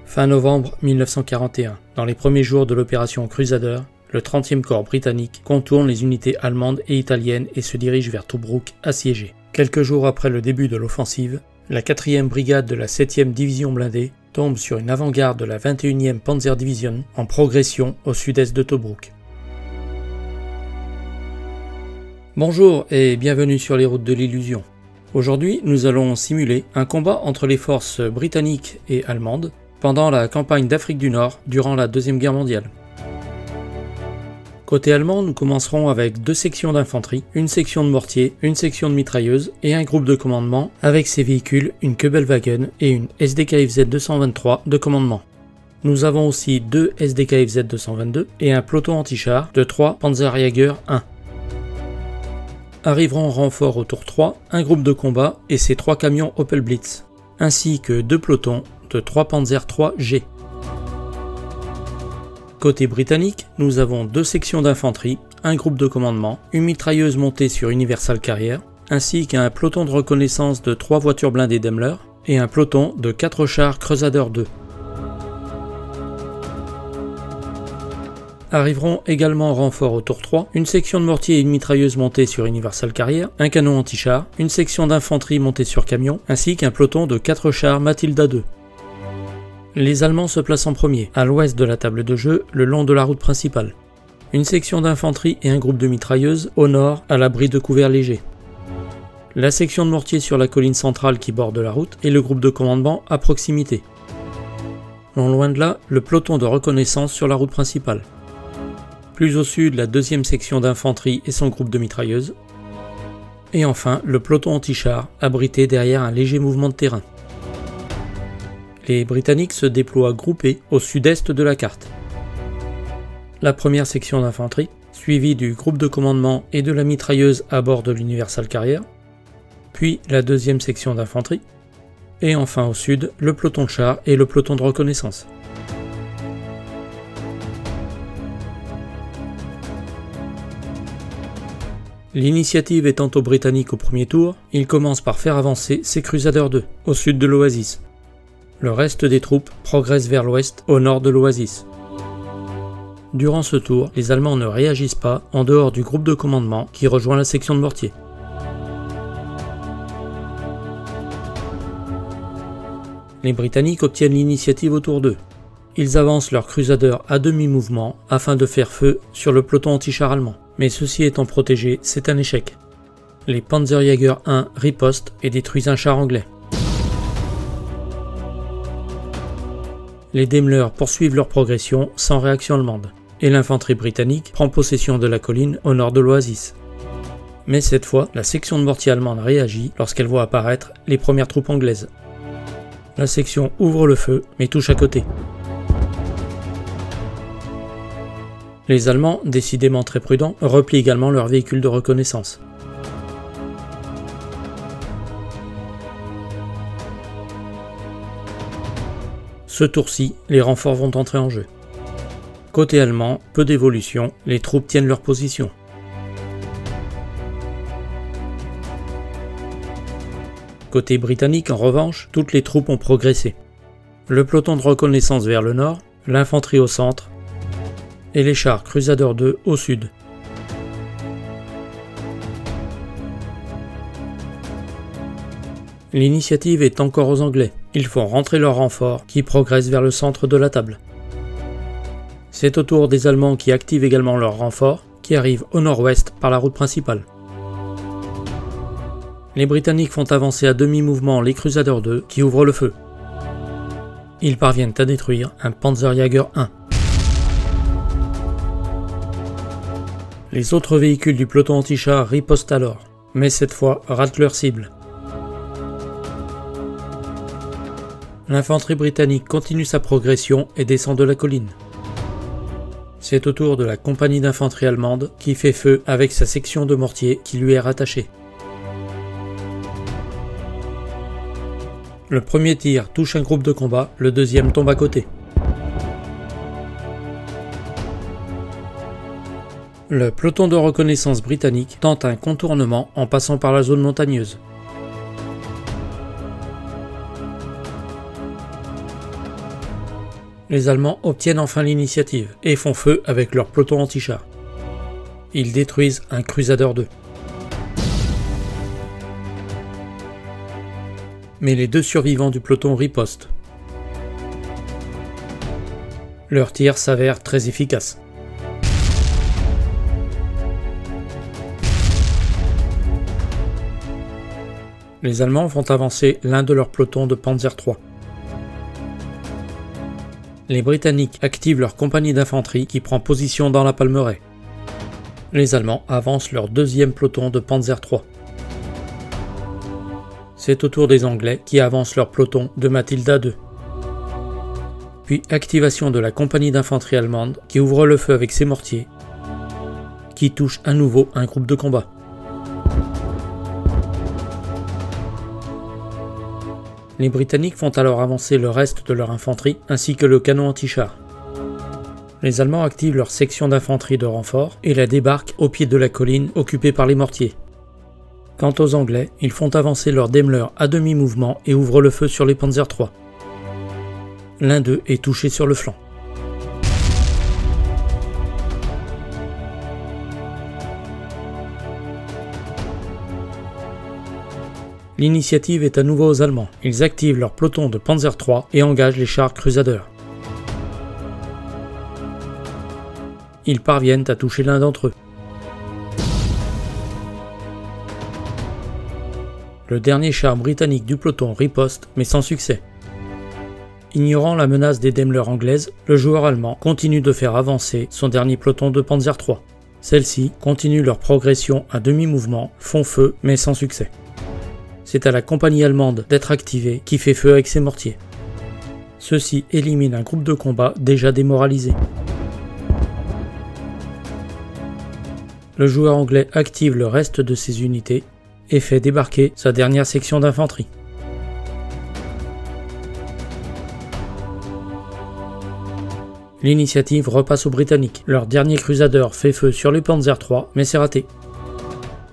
Fin novembre 1941, dans les premiers jours de l'opération Crusader, le 30e corps britannique contourne les unités allemandes et italiennes et se dirige vers Tobrouk assiégé. Quelques jours après le début de l'offensive, la 4e brigade de la 7e division blindée tombe sur une avant-garde de la 21e Panzer Division en progression au sud-est de Tobrouk. Bonjour et bienvenue sur les routes de l'illusion. Aujourd'hui, nous allons simuler un combat entre les forces britanniques et allemandes pendant la campagne d'Afrique du Nord durant la Deuxième Guerre mondiale. Côté allemand, nous commencerons avec 2 sections d'infanterie, une section de mortier, une section de mitrailleuse et un groupe de commandement avec ses véhicules, une Kübelwagen et une SDKFZ 223 de commandement. Nous avons aussi 2 SDKFZ 222 et un peloton anti-char de 3 Panzerjäger 1. Arriveront en renfort au tour 3 un groupe de combat et ses 3 camions Opel Blitz, ainsi que 2 pelotons de 3 Panzer 3G. Côté britannique, nous avons 2 sections d'infanterie, un groupe de commandement, une mitrailleuse montée sur Universal Carrier, ainsi qu'un peloton de reconnaissance de 3 voitures blindées Daimler et un peloton de 4 chars Crusader 2. Arriveront également en renfort au tour 3 une section de mortier et une mitrailleuse montée sur Universal Carrier, un canon anti-char, une section d'infanterie montée sur camion, ainsi qu'un peloton de 4 chars Matilda 2. Les Allemands se placent en premier, à l'ouest de la table de jeu, le long de la route principale. Une section d'infanterie et un groupe de mitrailleuses au nord, à l'abri de couverts légers. La section de mortier sur la colline centrale qui borde la route et le groupe de commandement à proximité. Non loin de là, le peloton de reconnaissance sur la route principale. Plus au sud, la 2e section d'infanterie et son groupe de mitrailleuses. Et enfin, le peloton anti-char, abrité derrière un léger mouvement de terrain. Les Britanniques se déploient groupés au sud-est de la carte. La première section d'infanterie, suivie du groupe de commandement et de la mitrailleuse à bord de l'Universal Carrier, puis la 2e section d'infanterie, et enfin au sud, le peloton de chars et le peloton de reconnaissance. L'initiative étant aux Britanniques au premier tour, ils commencent par faire avancer ces Crusader 2, au sud de l'Oasis. Le reste des troupes progresse vers l'ouest, au nord de l'Oasis. Durant ce tour, les Allemands ne réagissent pas en dehors du groupe de commandement qui rejoint la section de mortier. Les Britanniques obtiennent l'initiative au tour 2. Ils avancent leur Crusader à demi-mouvement afin de faire feu sur le peloton anti-char allemand. Mais ceci étant protégé, c'est un échec. Les Panzerjäger 1 ripostent et détruisent un char anglais. Les Daimler poursuivent leur progression sans réaction allemande, et l'infanterie britannique prend possession de la colline au nord de l'Oasis. Mais cette fois, la section de mortier allemande réagit lorsqu'elle voit apparaître les premières troupes anglaises. La section ouvre le feu, mais touche à côté. Les Allemands, décidément très prudents, replient également leurs véhicules de reconnaissance. Ce tour-ci, les renforts vont entrer en jeu. Côté allemand, peu d'évolution, les troupes tiennent leur position. Côté britannique, en revanche, toutes les troupes ont progressé. Le peloton de reconnaissance vers le nord, l'infanterie au centre, et les chars Crusader 2 au sud. L'initiative est encore aux Anglais. Ils font rentrer leurs renforts qui progressent vers le centre de la table. C'est au tour des Allemands qui activent également leurs renforts qui arrivent au nord-ouest par la route principale. Les Britanniques font avancer à demi-mouvement les Crusader 2 qui ouvrent le feu. Ils parviennent à détruire un Panzerjäger 1. Les autres véhicules du peloton anti-char ripostent alors, mais cette fois ratent leur cible. L'infanterie britannique continue sa progression et descend de la colline. C'est au tour de la compagnie d'infanterie allemande qui fait feu avec sa section de mortier qui lui est rattachée. Le premier tir touche un groupe de combat, le deuxième tombe à côté. Le peloton de reconnaissance britannique tente un contournement en passant par la zone montagneuse. Les Allemands obtiennent enfin l'initiative et font feu avec leur peloton anti-char. Ils détruisent un Crusader II. Mais les 2 survivants du peloton ripostent. Leur tir s'avère très efficace. Les Allemands font avancer l'un de leurs pelotons de Panzer III. Les Britanniques activent leur compagnie d'infanterie qui prend position dans la Palmeraie. Les Allemands avancent leur 2e peloton de Panzer III. C'est au tour des Anglais qui avancent leur peloton de Matilda II. Puis activation de la compagnie d'infanterie allemande qui ouvre le feu avec ses mortiers, qui touche à nouveau un groupe de combat. Les Britanniques font alors avancer le reste de leur infanterie ainsi que le canon anti-char. Les Allemands activent leur section d'infanterie de renfort et la débarquent au pied de la colline occupée par les mortiers. Quant aux Anglais, ils font avancer leur Daimler à demi-mouvement et ouvrent le feu sur les Panzer III. L'un d'eux est touché sur le flanc. L'initiative est à nouveau aux Allemands. Ils activent leur peloton de Panzer III et engagent les chars Crusader. Ils parviennent à toucher l'un d'entre eux. Le dernier char britannique du peloton riposte, mais sans succès. Ignorant la menace des Daimler anglaises, le joueur allemand continue de faire avancer son dernier peloton de Panzer III. Celles-ci continuent leur progression à demi-mouvement, font feu, mais sans succès. C'est à la compagnie allemande d'être activée qui fait feu avec ses mortiers. Ceux-ci éliminent un groupe de combat déjà démoralisé. Le joueur anglais active le reste de ses unités et fait débarquer sa dernière section d'infanterie. L'initiative repasse aux Britanniques. Leur dernier Crusader fait feu sur les Panzer III, mais c'est raté.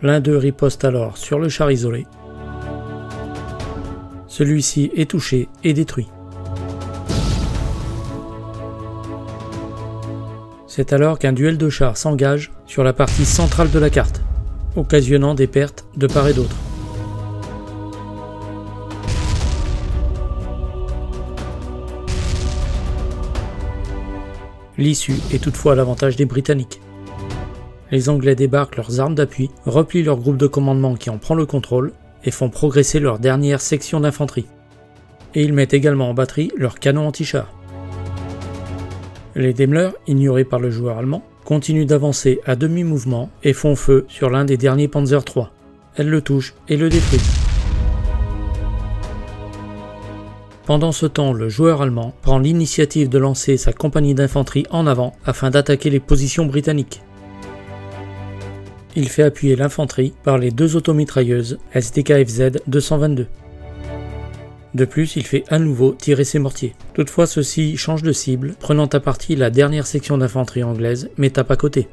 L'un d'eux riposte alors sur le char isolé. Celui-ci est touché et détruit. C'est alors qu'un duel de chars s'engage sur la partie centrale de la carte, occasionnant des pertes de part et d'autre. L'issue est toutefois à l'avantage des Britanniques. Les Anglais débarquent leurs armes d'appui, replient leur groupe de commandement qui en prend le contrôle et font progresser leur dernière section d'infanterie. Et ils mettent également en batterie leur canon anti-char. Les Daimler, ignorés par le joueur allemand, continuent d'avancer à demi-mouvement et font feu sur l'un des derniers Panzer III. Elles le touchent et le détruisent. Pendant ce temps, le joueur allemand prend l'initiative de lancer sa compagnie d'infanterie en avant afin d'attaquer les positions britanniques. Il fait appuyer l'infanterie par les 2 automitrailleuses SDKFZ 222. De plus, il fait à nouveau tirer ses mortiers. Toutefois, ceux-ci changent de cible, prenant à partie la dernière section d'infanterie anglaise, mais tapent à côté.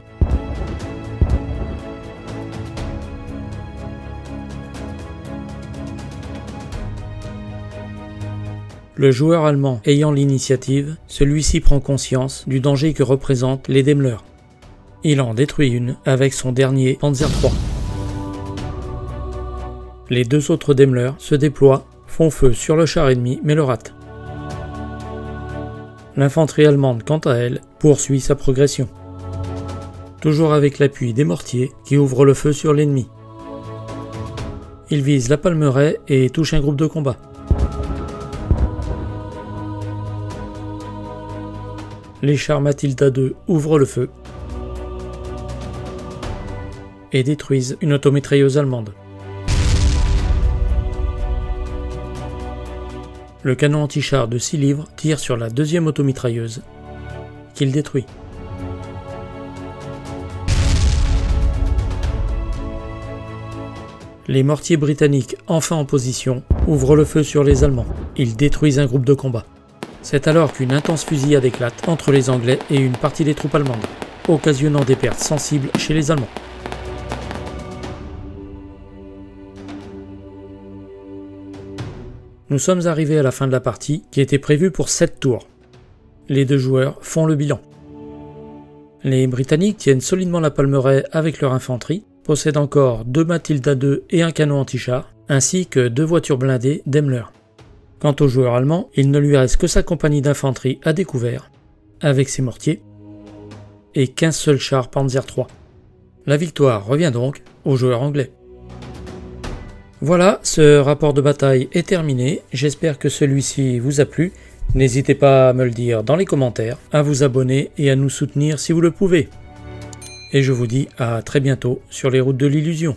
Le joueur allemand ayant l'initiative, celui-ci prend conscience du danger que représentent les Daimler. Il en détruit une avec son dernier Panzer III. Les 2 autres Daimler se déploient, font feu sur le char ennemi mais le ratent. L'infanterie allemande, quant à elle, poursuit sa progression. Toujours avec l'appui des mortiers qui ouvrent le feu sur l'ennemi. Ils visent la Palmeraie et touchent un groupe de combat. Les chars Matilda II ouvrent le feu et détruisent une automitrailleuse allemande. Le canon anti-char de 6 livres tire sur la 2e automitrailleuse, qu'il détruit. Les mortiers britanniques, enfin en position, ouvrent le feu sur les Allemands. Ils détruisent un groupe de combat. C'est alors qu'une intense fusillade éclate entre les Anglais et une partie des troupes allemandes, occasionnant des pertes sensibles chez les Allemands. Nous sommes arrivés à la fin de la partie qui était prévue pour 7 tours. les deux joueurs font le bilan. Les Britanniques tiennent solidement la palmeraie avec leur infanterie, possèdent encore 2 Matilda II et un canon anti-char, ainsi que 2 voitures blindées Daimler. Quant au joueur allemand, il ne lui reste que sa compagnie d'infanterie à découvert, avec ses mortiers, et 15 seuls chars Panzer III. La victoire revient donc aux joueurs anglais. Voilà, ce rapport de bataille est terminé, j'espère que celui-ci vous a plu. N'hésitez pas à me le dire dans les commentaires, à vous abonner et à nous soutenir si vous le pouvez. Et je vous dis à très bientôt sur les routes de l'illusion.